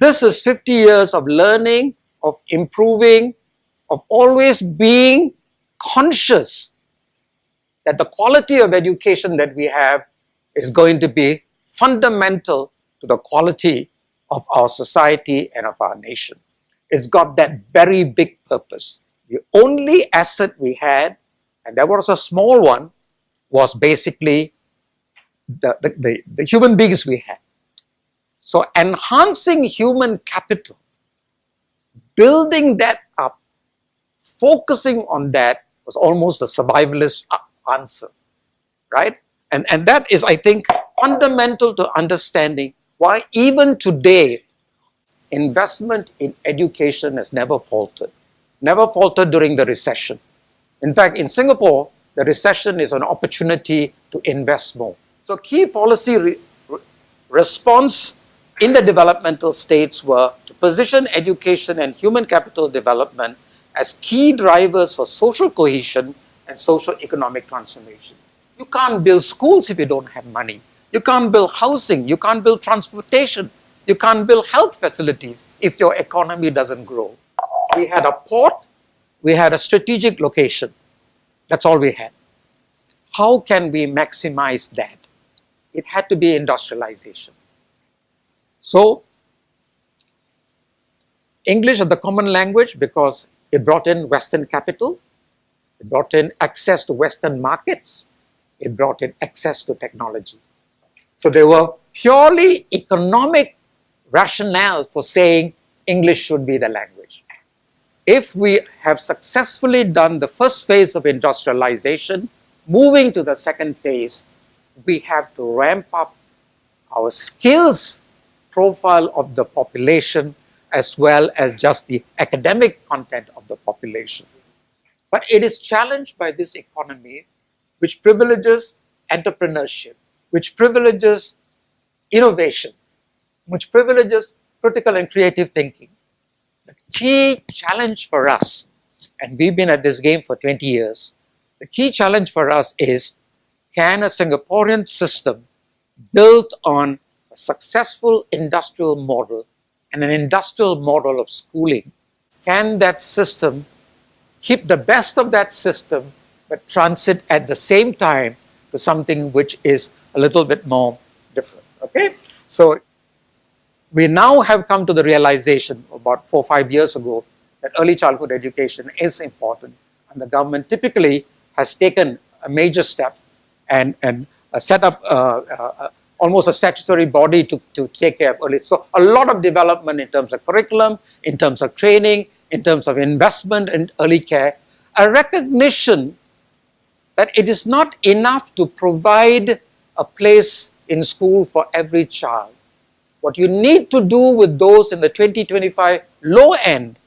This is 50 years of learning, of improving, of always being conscious that the quality of education that we have is going to be fundamental to the quality of our society and of our nation. It's got that very big purpose. The only asset we had, and that was a small one, was basically the human beings we had. So enhancing human capital, building that up, focusing on that was almost a survivalist answer, right? And that is, I think, fundamental to understanding why even today, investment in education has never faltered. Never faltered during the recession. In fact, in Singapore, the recession is an opportunity to invest more. So key policy response in the developmental states were to position education and human capital development as key drivers for social cohesion and socio-economic transformation. You can't build schools if you don't have money. You can't build housing. You can't build transportation. You can't build health facilities if your economy doesn't grow. We had a port. We had a strategic location. That's all we had. How can we maximize that? It had to be industrialization. So, English is the common language because it brought in Western capital. It brought in access to Western markets. It brought in access to technology. So there were purely economic rationale for saying English should be the language. If we have successfully done the first phase of industrialization, moving to the second phase, we have to ramp up our skills profile of the population as well as just the academic content of the population. But it is challenged by this economy which privileges entrepreneurship, which privileges innovation, which privileges critical and creative thinking. The key challenge for us, and we've been at this game for 20 years, the key challenge for us is, can a Singaporean system built on a successful industrial model and an industrial model of schooling, can that system keep the best of that system but transit at the same time to something which is a little bit more different, okay? So we now have come to the realization about 4 or 5 years ago that early childhood education is important, and the government typically has taken a major step and set up almost a statutory body to take care of early. So a lot of development in terms of curriculum, in terms of training, in terms of investment in early care, a recognition that it is not enough to provide a place in school for every child. What you need to do with those in the 2025 low end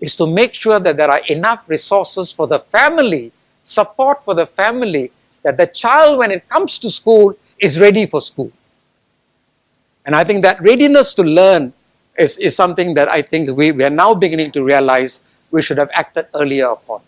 is to make sure that there are enough resources for the family, support for the family, that the child, when it comes to school, is ready for school. And I think that readiness to learn is something that I think we are now beginning to realize we should have acted earlier upon.